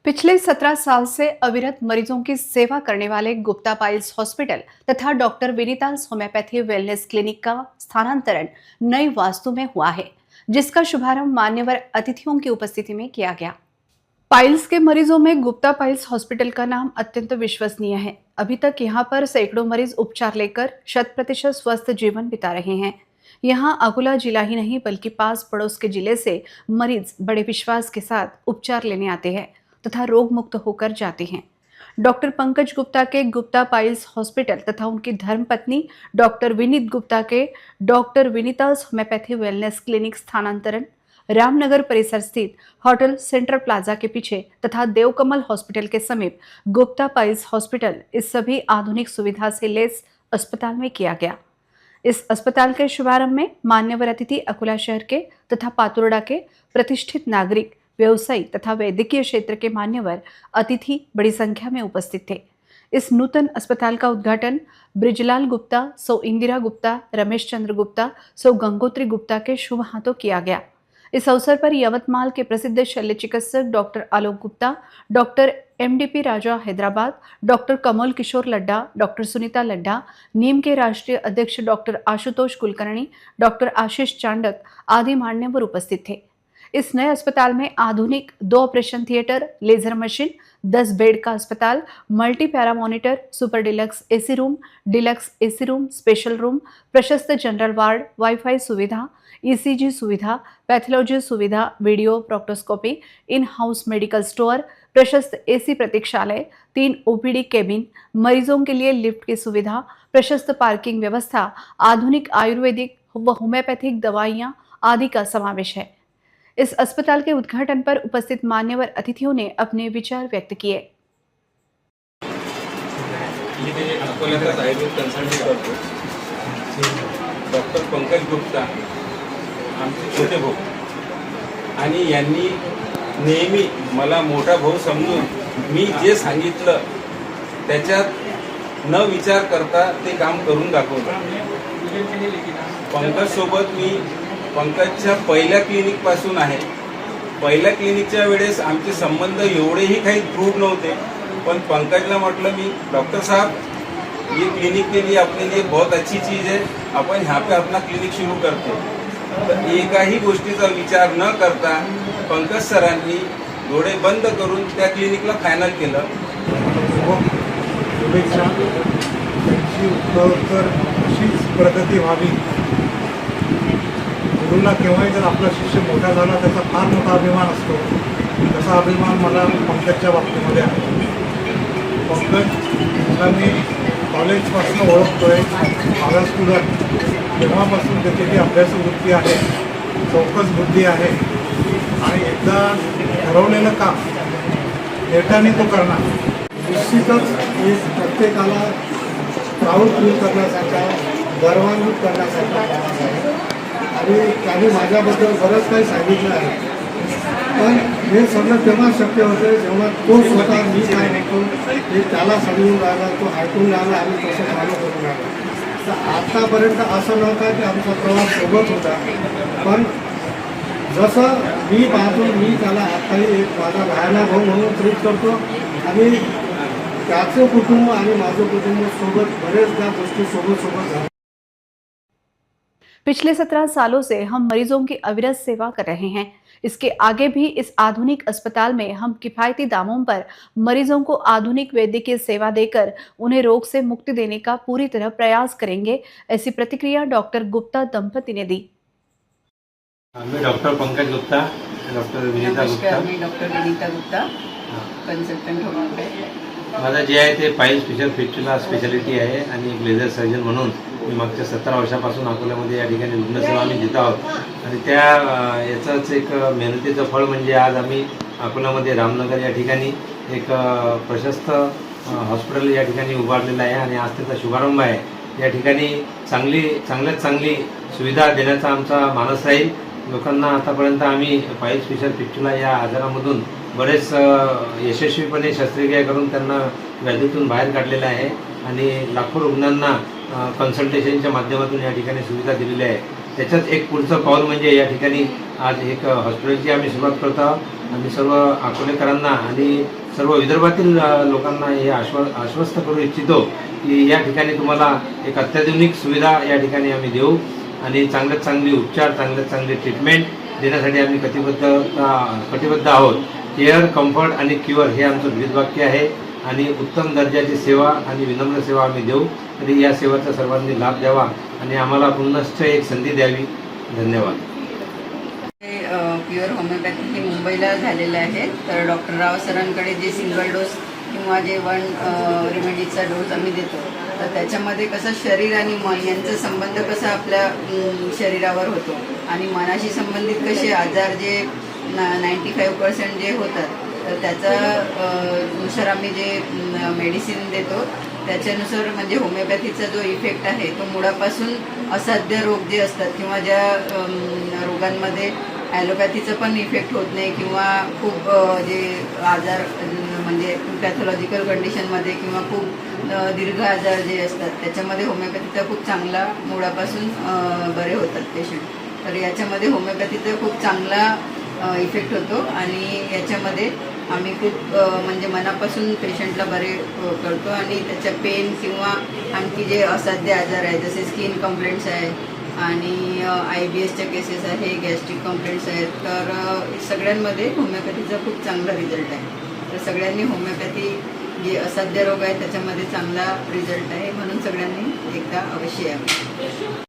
पिछले 17 साल से अविरत मरीजों की सेवा करने वाले गुप्ता पाइल्स हॉस्पिटल तथा डॉक्टर विनीतास होम्योपैथी वेलनेस क्लिनिक का स्थानांतरण नई वास्तु में हुआ है, जिसका शुभारंभ मान्यवर अतिथियों की उपस्थिति में किया गया। पाइल्स के मरीजों में गुप्ता पाइल्स हॉस्पिटल का नाम अत्यंत विश्वसनीय है। अभी तक यहाँ पर सैकड़ों मरीज उपचार लेकर 100% स्वस्थ जीवन बिता रहे हैं। यहाँ अकोला जिला ही नहीं बल्कि पास पड़ोस के जिले से मरीज बड़े विश्वास के साथ उपचार लेने आते हैं तथा रोग मुक्त होकर जाते हैं। डॉक्टर पंकज गुप्ता के गुप्ता पाइल्स हॉस्पिटल तथा उनकी धर्मपत्नी डॉक्टर विनीत गुप्ता के डॉक्टर विनीतास होम्योपैथी वेलनेस क्लिनिक स्थानांतरण रामनगर परिसर स्थित होटल सेंट्रल प्लाजा के पीछे तथा देवकमल हॉस्पिटल के समीप गुप्ता पाइल्स हॉस्पिटल इस सभी आधुनिक सुविधा से लैस अस्पताल में किया गया। इस अस्पताल के शुभारंभ में मान्यवर अतिथि अकोला शहर के तथा पातुर्डा के प्रतिष्ठित नागरिक, व्यवसायी तथा वैद्यकीय क्षेत्र के मान्यवर अतिथि बड़ी संख्या में उपस्थित थे। इस नूतन अस्पताल का उद्घाटन ब्रिजलाल गुप्ता, सौ इंदिरा गुप्ता, रमेश चंद्र गुप्ता, सौ गंगोत्री गुप्ता के शुभ हाथों किया गया। इस अवसर पर यवतमाल के प्रसिद्ध शल्य चिकित्सक doctor Alok Gupta, doctor MDP राजा हैदराबाद, डॉक्टर कमल किशोर लड्डा, डॉक्टर सुनीता लड्डा, नीम के राष्ट्रीय अध्यक्ष डॉक्टर आशुतोष कुलकर्णी, डॉक्टर आशीष चांडक आदि मान्यवर उपस्थित थे। इस नए अस्पताल में आधुनिक 2 operation theatre, laser machine, 10 bed का अस्पताल, multi para monitor, super deluxe AC room, deluxe AC room, special room, प्रशस्त जनरल वार्ड, वाईफाई सुविधा, ECG सुविधा, पैथोलॉजी सुविधा, video proctoscopy, in house medical store, प्रशस्त AC प्रतीक्षालय, 3 OPD केबिन, मरीजों के लिए लिफ्ट की सुविधा, प्रशस्त पार्किंग व्यवस्था, आधुनिक आयुर्वेदिक व होम्योपैथिक दवाइयां आदि का समावेश है। इस अस्पताल के उद्घाटन पर उपस्थित मान्यवर अतिथियों ने अपने विचार व्यक्त किए। अकोल्यात आयुर्वेद कन्सल्टिंग करतो डॉक्टर पंकज गुप्ता, आमचे छोटे भाऊ, आणि यांनी नेहमी मला मोठा भाऊ समजून मी जे सांगितलं त्याच्यात न विचार करता ते काम करून दाखवलं। पंकज सोबत मी पंकजच्या पहिल्या क्लिनिक पासून आहे। पहिल्या क्लिनिकच्या वेळेस आमचे संबंध एवढेही काही दृढ नव्हते, पण पंकजला म्हटलं मी, डॉक्टर साहब ये क्लिनिक के लिए अपने लिए बहुत अच्छी चीज़ है, अपन यहाँ पे अपना क्लिनिक शुरू करते। तर एकाही गोष्टीचा विचार न करता पंकज सरांनी डोळे बंद करून त्या क्लिनिकला फायनल केलं। शुभेच्छा, त्यांची उत्तर अशीच प्रगती व्हावी। गुरुला केव्हाही जर आपला शिष्य मोठा झाला त्याचा फार मोठा अभिमान असतो, तसा अभिमान मला पंकजच्या बाबतीमध्ये आहे। पंकजला मी कॉलेजपासून ओळखतोय, माझा स्टुडंट, तेव्हापासून त्याची जी अभ्यासवृत्ती आहे, चौकस बुद्धी आहे आणि एकदा ठरवलेलं काम नेटाने तो करणार। निश्चितच हे प्रत्येकाला प्राऊड फील करण्यासारखा, गर्वान्वित करण्यासारखा आवाज आहे आणि त्याने माझ्याबद्दल बरंच काही सांगितलं आहे। पण हे सगळं तेव्हा शक्य होतं जेव्हा तो स्वतः मी काय होतो हे त्याला समजून राहिला, तो ऐकून राहिला आणि तसं फॉलो करून राहिला। तर आत्तापर्यंत असं नव्हतं की आमचा प्रवास सोबत होता, पण जसं मी पाहतो मी त्याला आत्ताही एक माझा राहायला भाऊ म्हणून ट्रीट करतो आणि त्याचं कुटुंब आणि माझं कुटुंब सोबत बरेचदा गोष्टी सोबत झाल्या। पिछले 17 सालों से हम मरीजों की अविरत सेवा कर रहे हैं। इसके आगे भी इस आधुनिक अस्पताल में हम किफायती दामों पर मरीजों को आधुनिक वैद्यकीय सेवा देकर उन्हें रोग से मुक्ति देने का पूरी तरह प्रयास करेंगे, ऐसी प्रतिक्रिया डॉक्टर गुप्ता दंपति ने दी। मैं डॉक्टर पंकज गुप्ता, डॉक्टर विनीता गुप्ता। नमस्कार, मी doctor Vineeta Gupta, consultant homeopath. माझं जे आहे ते पाइल्स फिशर फिस्टुला स्पेशालिटी आहे आणि एक लेझर सर्जन म्हणून मी मागच्या 17 वर्षापासून अकोल्यामध्ये या ठिकाणी रुग्णसेवा आम्ही देत आहोत आणि त्या याचंच एक मेहनतीचं फळ म्हणजे आज आम्ही अकोल्यामध्ये रामनगर या ठिकाणी एक प्रशस्त हॉस्पिटल या ठिकाणी उभारलेलं आहे आणि आज त्याचा शुभारंभ आहे। या ठिकाणी चांगल्यात चांगली सुविधा देण्याचा आमचा मानस राहील। लोकांना आतापर्यंत आम्ही पाइल्स फिशर फिस्टुला या आजारामधून बरेच यशस्वीपणे शस्त्रक्रिया करून त्यांना व्याधीतून बाहेर काढलेलं आहे आणि लाखो रुग्णांना कन्सल्टेशनच्या माध्यमातून या ठिकाणी सुविधा दिलेली आहे। त्याच्यात एक पुढचं पाऊल म्हणजे या ठिकाणी आज एक हॉस्पिटलची आम्ही सुरुवात करतो आहोत आम्ही सर्व अकोलेकरांना आणि सर्व विदर्भातील लोकांना हे आश्वस्त करू इच्छितो की या ठिकाणी तुम्हाला एक अत्याधुनिक सुविधा या ठिकाणी आम्ही देऊ आणि चांगल्यात चांगली उपचार, चांगल्यात चांगली ट्रीटमेंट देण्यासाठी आम्ही कटिबद्ध आहोत. केअर, कम्फर्ट आणि क्युअर हे आमचं ब्रीदवाक्य आहे आणि उत्तम दर्जाची सेवा आणि विनम्र सेवा आम्ही देऊ. तरी या सेवेचा सर्वांनी लाभ द्यावा आणि आम्हाला पुनश्च एक संधी द्यावी. धन्यवाद. प्युअर होमिओपॅथी हे मुंबईला झालेलं आहे. तर डॉक्टर राव सरांकडे जे सिंगल डोस किंवा जे 1 रेमेडीचा डोस आम्ही देतो, तर त्याच्यामध्ये कसं शरीर आणि मन यांचा संबंध कसा आपल्या शरीरावर होतो आणि मनाशी संबंधित कसे आजार जे 95% जे होतात, तर त्याचा नुसार आम्ही जे मेडिसिन देतो त्याच्यानुसार म्हणजे होमिओपॅथीचा जो इफेक्ट आहे तो मुळापासून असाध्य रोग जे असतात किंवा ज्या रोगांमध्ये ॲलोपॅथीचं पण इफेक्ट होत नाही किंवा खूप जे आजार म्हणजे पॅथॉलॉजिकल कंडिशनमध्ये किंवा खूप दीर्घ आजार जे असतात त्याच्यामध्ये होमिओपॅथीचा खूप चांगला मुळापासून बरे होतात पेशंट. तर याच्यामध्ये होमिओपॅथीचा खूप चांगला इफेक्ट होतो आणि याच्यामध्ये आम्ही खूप म्हणजे मनापासून पेशंटला बरे करतो आणि त्याच्या पेन किंवा आणखी जे असाध्य आजार आहे जसे स्किन कंप्लेंट्स आहे आणि IBSच्या केसेस आहे, गॅस्ट्रिक कंप्लेंट्स आहेत, तर सगळ्यांमध्ये होमिओपॅथीचा खूप चांगला रिझल्ट आहे. तर सगळ्यांनी होमिओपॅथी जे असाध्य रोग आहे त्याच्यामध्ये चांगला रिझल्ट आहे म्हणून सगळ्यांनी एकदा अवश्य यावं.